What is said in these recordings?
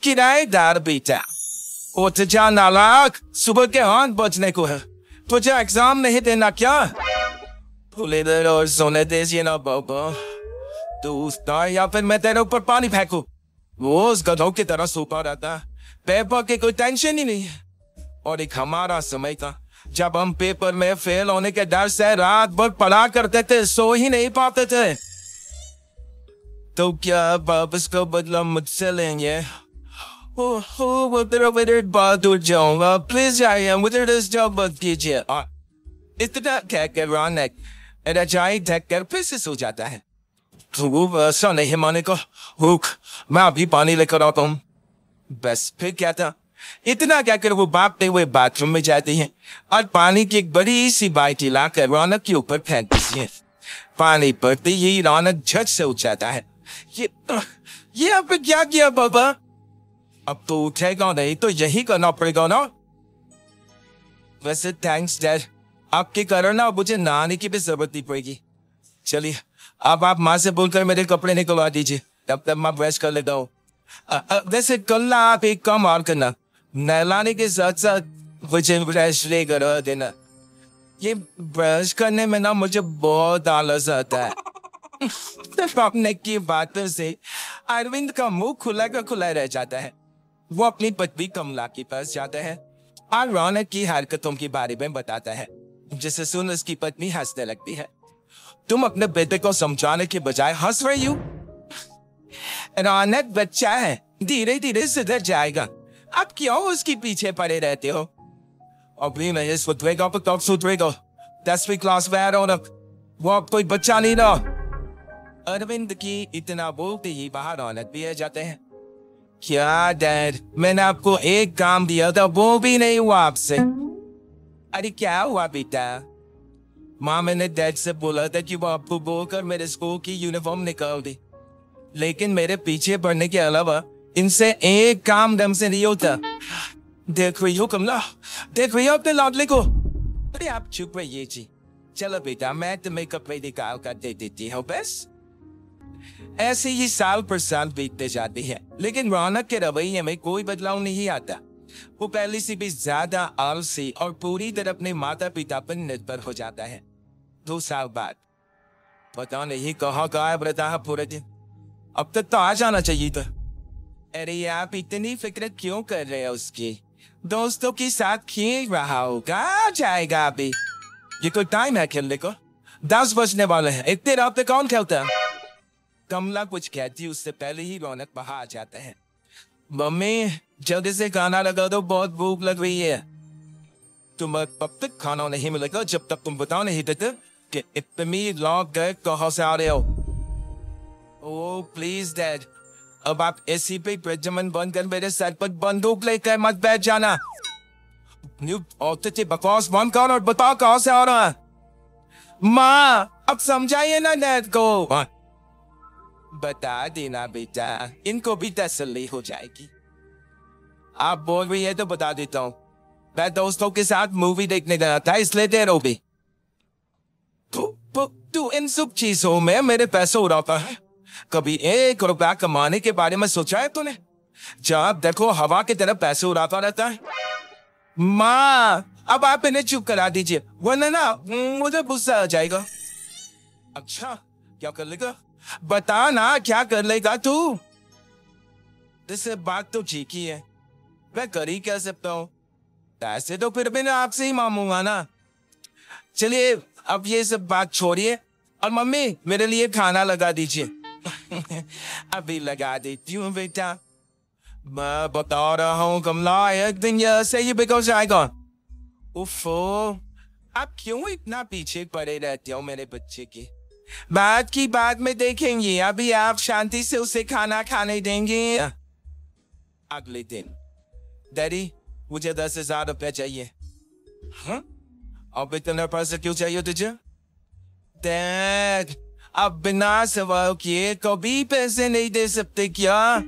किराएदार बेटा, उठ जा नालायक, सुबह के 8 बजने को है। तुझे एग्जाम नहीं देना क्या? भूले दे और सोने दे ना बाबा। तू उठता या फिर मैं तेरे ऊपर पानी फेंकू? वो उस गधों की तरह सोता रहता है, पेपर की कोई टेंशन ही नहीं है। और एक हमारा समय था जब हम पेपर में फेल होने के डर से रात भर पढ़ा करते थे, सो ही नहीं पाते थे। तो क्या आप इसका बदला मुझसे लेंगे? वो तेरा बहादुर जाऊंगा, प्लीज जाइए, मुझे डिस्टर्ब मत कीजिए। इतना कहकर रौनक रजाई ढककर फिर से सो जाता है। तो ऐसा नहीं माने को, हुक, मैं अभी पानी लेकर आता हूँ। बस फिर क्या था, इतना कहकर वो भागते हुए बाथरूम में जाती है और पानी की एक बड़ी सी बाल्टी लाकर रौनक के ऊपर फेंक देती है। पानी पड़ते ही रौनक झट से उठ जाता है। ये आप क्या किया बाबा? अब तो उठेगा नहीं तो यही करना पड़ेगा ना। वैसे थैंक्स डैड, आपके कारण ना मुझे नहाने की भी जरूरत नहीं पड़ेगी। चलिए अब आप माँ से बोलकर मेरे कपड़े निकलवा दीजिए, तब तक मैं ब्रश कर लेता हूँ। वैसे कल ना आप एक काम और करना, नहलाने के साथ साथ मुझे ब्रश लेकर देना। ये ब्रश करने में ना मुझे बहुत आलस आता है। अपने की बातों से अरविंद का मुंह खुला का खुला रह जाता है। वो अपनी पत्नी कमला के पास जाता है और रौनक की हरकतों के बारे में बताता है, जिसे सुन उसकी पत्नी हंसने लगती है। तुम अपने बेटे को समझाने के बजाय हंस रही हो। रौनक बच्चा है, धीरे धीरे सुधर जाएगा, आप क्यों उसके पीछे पड़े रहते हो? अभी नहीं सुधरेगा तो कब सुधरेगा? 10वीं क्लास में है रौनक, वो अब कोई बच्चा नहीं रहा। अरविंद की इतना बोलते ही बाहर रौनक भी आ जाते हैं। क्या डैड, मैंने आपको एक काम दिया था, वो भी नहीं हुआ आपसे। अरे क्या हुआ बेटा? माँ, मैंने डैड से बोला था कि वो आपको बोलकर मेरे स्कूल की यूनिफॉर्म निकाल दी, लेकिन मेरे पीछे पड़ने के अलावा इनसे एक काम ढंग से नहीं होता। देख रही हो कमला, देख रही हो अपने लाडले को? अरे आप चुप रहिए जी। चलो बेटा, मैं तुम्हें कपड़े निकाल कर दे देती हूँ। बस ऐसे ही साल पर साल बीतते जाते हैं, लेकिन रौनक के रवैये में कोई बदलाव नहीं आता। वो पहले से भी ज्यादा आलसी और पूरी तरह अपने माता पिता पर निर्भर हो जाता है। 2 साल बाद पता नहीं कहाँ गायब रहता है पूरे दिन। अब तक तो आ जाना चाहिए था। अरे आप इतनी फिक्र क्यों कर रहे हो? उसकी दोस्तों के साथ खेल रहा होगा, आ जाएगा अभी। ये कोई टाइम है खेलने को? 10 बजने वाले हैं, इतने रात तक कौन खेलता है? कमला कुछ कहती उससे पहले ही रौनक बाहर आ जाता है। मम्मी जल्दी से खाना लगा दो, बहुत भूख लग रही है। तुम अब तक खाना नहीं मिलेगा जब तक तुम बताओ नहीं देते कि इतनी लोग गए कहाँ से आ रहे हो। ओह प्लीज डैड, अब आप एसी पे प्रजमन बंद कर मेरे सर पर बंदूक लेकर मत बैठ जाना। बकवास बंद कर और बताओ कहाँ से आ रहा है। माँ अब समझाइए ना डैड को। बता देना बेटा, इनको भी तसल्ली हो जाएगी। आप बोल रही है तो बता देता हूँ, मैं दोस्तों के साथ मूवी देखने गया था, इसलिए देर हो गई। तू इन सब चीजों में मेरे पैसे उड़ाता है? कभी 1 रुपया कमाने के बारे में सोचा है तूने? जब देखो हवा की तरफ पैसे उड़ाता रहता है। माँ अब आप इन्हें चुप करा दीजिए, वरना ना मुझे गुस्सा आ जाएगा। अच्छा क्या कर लेगा? बता ना क्या कर लेगा तू? जैसे बात तो ठीक ही है, मैं कर ही क्या सकता हूँ? पैसे तो फिर भी मैं आपसे ही मांगूंगा ना। चलिए अब ये सब बात छोड़िए और मम्मी मेरे लिए खाना लगा दीजिए। अभी लगा देती हूँ बेटा। मैं बता रहा हूँ कमला, एक दिन ये ऐसे ही बिगड़ जाएगा। उफ़ो, आप क्यों इतना पीछे पड़े रहते हो मेरे बच्चे की? बात की बात में देखेंगे, अभी आप शांति से उसे खाना खाने देंगे। अगले दिन, डैडी मुझे 10,000 रुपया चाहिए। हाँ? अब इतने पैसे क्यों चाहिए तुझे? डैड अब बिना सवाल किए कभी पैसे नहीं दे सकते क्या?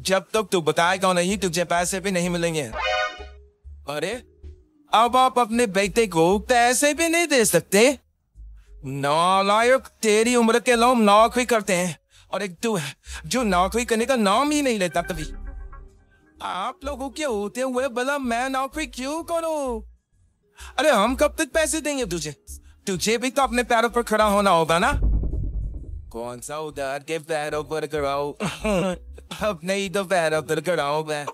जब तक तू बताएगा नहीं तुझे पैसे भी नहीं मिलेंगे। अरे अब आप अपने बेटे को पैसे भी नहीं दे सकते? नालायक, तेरी उम्र के लोग नौकरी करते हैं और एक तू है जो नौकरी करने का नाम ही नहीं लेता कभी। आप लोगों के होते हुए भला मैं नौकरी क्यों करूं? अरे हम कब तक पैसे देंगे तुझे? तुझे भी तो अपने पैरों पर खड़ा होना होगा ना। कौन सा उधार के पैरों पर खड़ा हो? अपने ही तो पैरों पर खड़ा हो मैं।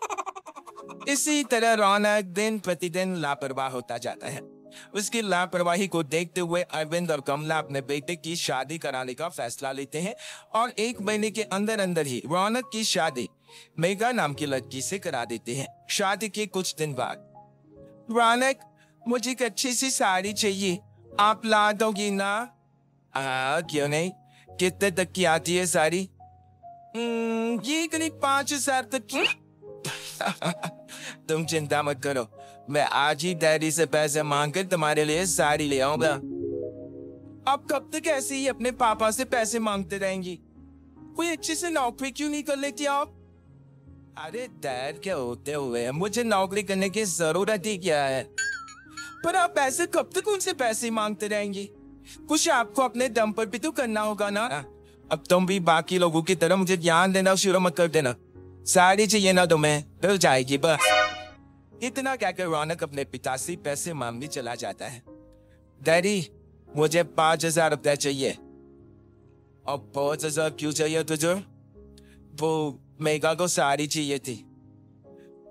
इसी तरह रौनक दिन प्रतिदिन लापरवाह होता जाता है। उसकी लापरवाही को देखते हुए अरविंद और कमला अपने बेटे की शादी कराने का फैसला लेते हैं और 1 महीने के अंदर अंदर ही रौनक की शादी मेघा नाम की लड़की से करा देते हैं। शादी के कुछ दिन बाद, रौनक मुझे एक अच्छी सी साड़ी चाहिए, आप ला दोगी ना? क्यों नहीं, कितने तक की आती है साड़ी? ये करीब 5,000 तक की। तुम चिंता मत करो, मैं आज ही डैडी से पैसे मांगकर तुम्हारे लिए साड़ी ले आऊंगा। आप कब तक ऐसे ही अपने पापा से पैसे मांगते रहेंगी? कोई अच्छी से नौकरी क्यों नहीं कर लेती आप? अरे डैड क्या होते हुए मुझे नौकरी करने की जरूरत ही क्या है? पर आप ऐसे कब तक उनसे पैसे मांगते रहेंगी? कुछ आपको अपने दम पर भी तो करना होगा ना। अब तुम भी बाकी लोगों की तरह मुझे ज्ञान देना शुरू मत कर देना। साड़ी चाहिए ना तुम्हें, मिल जाएगी बस। इतना कहकर रौनक अपने पिता से पैसे मांगने चला जाता है। डैडी मुझे 5,000 रुपया चाहिए। और 5,000 क्यों चाहिए तुझे? वो मेघा को साड़ी चाहिए थी।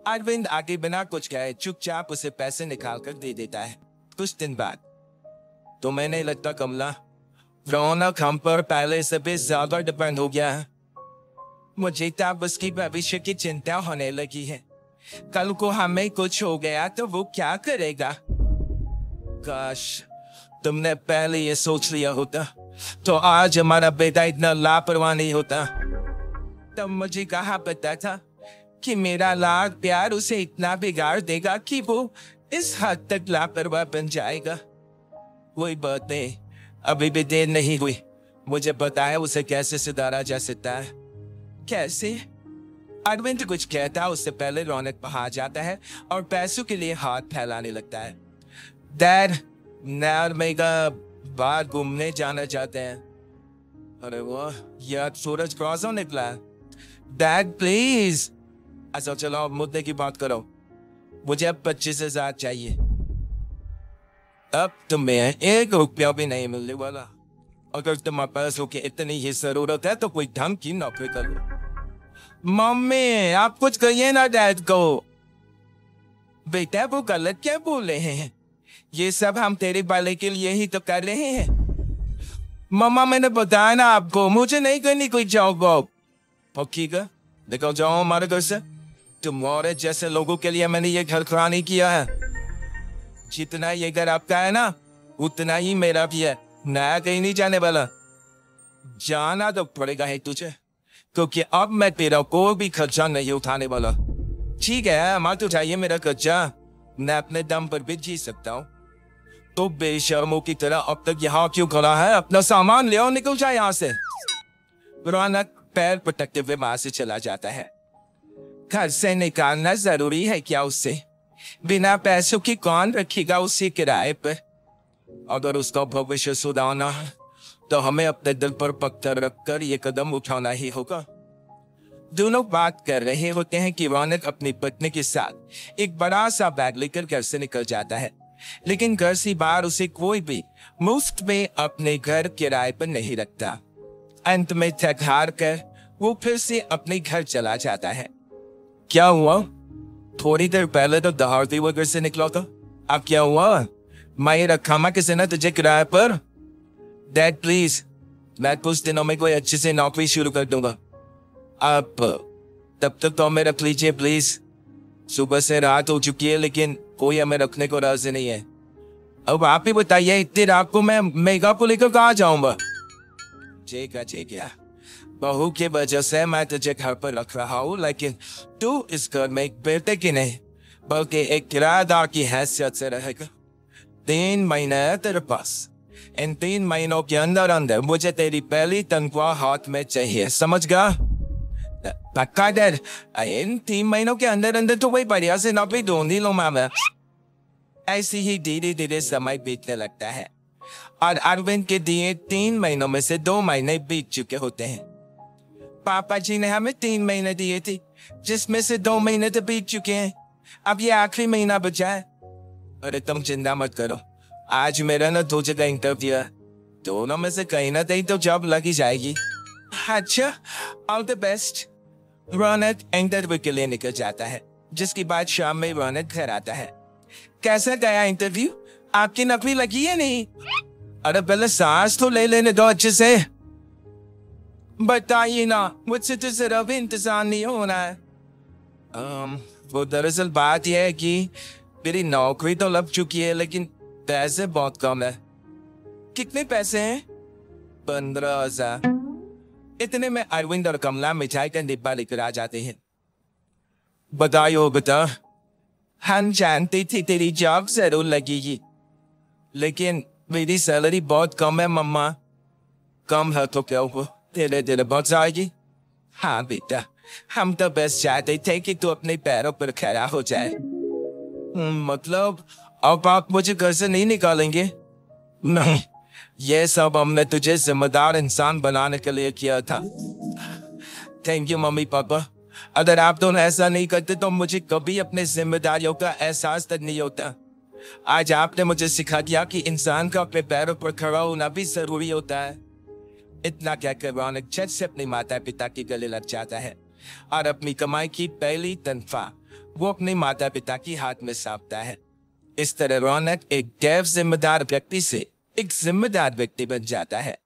अरविंद आगे बिना कुछ कहे चुपचाप उसे पैसे निकाल कर दे देता है। कुछ दिन बाद, तो मैंने लगता कमला रौनक हम पर पहले से भी ज्यादा डिपेंड हो गया है। मुझे तब उसकी भविष्य की चिंता होने लगी है। कल को हमें कुछ हो गया तो वो क्या करेगा? काश तुमने पहले ये सोच लिया होता तो आज हमारा बेटा इतना लापरवाह नहीं होता। तब मुझे कहाँ पता था कि मेरा लाड प्यार उसे इतना बिगाड़ देगा कि वो इस हद तक लापरवाह बन जाएगा। वही बात नहीं, अभी भी देर नहीं हुई। मुझे पता है उसे कैसे सुधारा जा सकता है। कैसे? अरविंद कुछ कहता उससे पहले रौनक बाहर जाता है और पैसों के लिए हाथ फैलाने लगता है। डैड, मैं मेघा बाहर घूमने जाना चाहते हैं। अरे वाह, यार सूरज क्रॉस हो निकला। Dad please. अच्छा चलो मुद्दे की बात करो। मुझे अब 25,000 चाहिए। अब तुम्हें 1 रुपया भी नहीं मिलने वाला। अगर तुम्हारे पैसों की इतनी ही जरूरत है तो कोई ढंग की नौकरी कर लो। मम्मी आप कुछ कहिए ना डैड को। बेटा वो गलत क्या बोल रहे हैं? ये सब हम तेरे भले के लिए ही तो कर रहे हैं। मम्मा मैंने बताया ना आपको, मुझे नहीं करनी कोई जॉब वॉब। पक्की का देखो जाओ हमारे घर से। तुम्हारे जैसे लोगों के लिए मैंने ये घर खड़ा नहीं किया है। जितना ये घर आपका है ना उतना ही मेरा भी है। नया कहीं नहीं जाने वाला। जाना तो पड़ेगा है तुझे, क्योंकि अब मैं तेरा कोई भी खर्चा नहीं उठाने वाला। ठीक है मत उठाइए मेरा खर्चा, मैं अपने दम पर भी जी सकता हूँ। तो बेशर्मों की तरह अब तक यहाँ क्यों खड़ा है? अपना सामान ले और निकल जाए यहाँ से। रौनक पैर पटकते हुए वहां से चला जाता है। घर से निकालना जरूरी है क्या उससे? बिना पैसों की कौन रखेगा उसे किराए पर? अगर उसका भविष्य सुधारना है तो हमें अपने दिल पर पत्थर रखकर ये कदम उठाना ही होगा। दोनों बात कर रहे होते हैं कि रौनक अपनी पत्नी के साथ एक बड़ा सा बैग लेकर घर से निकल जाता है, लेकिन घर से बाहर उसे कोई भी मुफ्त में अपने घर किराए पर नहीं रखता। अंत में थक हार कर वो फिर से अपने घर चला जाता है। क्या हुआ? थोड़ी देर पहले तो दहाड़ती हुए घर से निकला था, अब क्या हुआ? मैं रखा मैं किसी ने तुझे किराए पर? डैड प्लीज, मैं कुछ दिनों में कोई अच्छी सी नौकरी शुरू कर दूंगा। आप तब तक तो हमें रख लीजिए प्लीज। सुबह से रात हो चुकी है लेकिन कोई हमें रखने को राजी नहीं है। अब आप ही बताइए इतनी रात को मैं मेघा को लेकर कहाँ जाऊंगा? ठीक है, बहू की वजह से मैं तुझे घर पर रख रहा हूँ, लेकिन तू इस घर में एक बेटे की नहीं बल्कि एक किराएदार की हैसियत से रहेगा। 3 महीने है तेरे पास। इन 3 महीनों के अंदर अंदर मुझे तेरी पहली तनख्वाह हाथ में चाहिए, समझ गया? पक्का डैड, इन 3 महीनों के अंदर अंदर तो वही बढ़िया से नौकरी ढूंढ ही लो मैं। ऐसे ही धीरे धीरे समय बीतने लगता है और अरविंद के दिए 3 महीनों में से 2 महीने बीत चुके होते हैं। पापा जी ने हमें 3 महीने दिए थे, जिसमें से 2 महीने तो बीत चुके हैं। अब ये आखिरी महीना बचा है। अरे तुम चिंता मत करो, आज मेरा ना 2 जगह इंटरव्यू है, दोनों में से कहीं ना कहीं तो जॉब लग ही जाएगी। अच्छा, all the best. Raunak interview के लिए निकल जाता है, जिसके बाद शाम में रौनक घर आता है। कैसा गया इंटरव्यू? आपकी नौकरी लगी है नहीं? अरे पहले सांस तो ले लेने दो अच्छे से। बताइए ना, मुझसे तो जरा भी इंतजार नहीं हो रहा है। वो दरअसल बात यह है कि मेरी नौकरी तो लग चुकी है, लेकिन पैसे बहुत कम है। कितने पैसे हैं? 15,000। इतने में अरविंद और कमला मिठाई का डिब्बा लेकर आ जाते हैं। बताइए बेटा। हम जानते थे तेरी जॉब जरूर लगेगी, लेकिन मेरी सैलरी बहुत कम है मम्मा। कम है तो क्या हुआ, धीरे धीरे बढ़ जाएगी। हाँ बेटा, हम तो बस चाहते थे कि तू अपने पैरों पर खड़ा हो जाए। मतलब अब आप मुझे घर से नहीं निकालेंगे? नहीं, ये सब हमने तुझे जिम्मेदार इंसान बनाने के लिए किया था। Thank you mummy papa. अगर आप दोनों ऐसा नहीं करते तो मुझे कभी अपने जिम्मेदारियों का एहसास तक नहीं होता। आज आपने मुझे सिखा दिया कि इंसान का अपने पैरों पर खड़ा होना भी जरूरी होता है। इतना कहकर रौनक झट से अपने माता पिता के गले लग जाता है और अपनी कमाई की पहली तनख्वाह वो अपने माता पिता के हाथ में सौंपता है। इस तरह रौनक एक गैर जिम्मेदार व्यक्ति से एक जिम्मेदार व्यक्ति बन जाता है।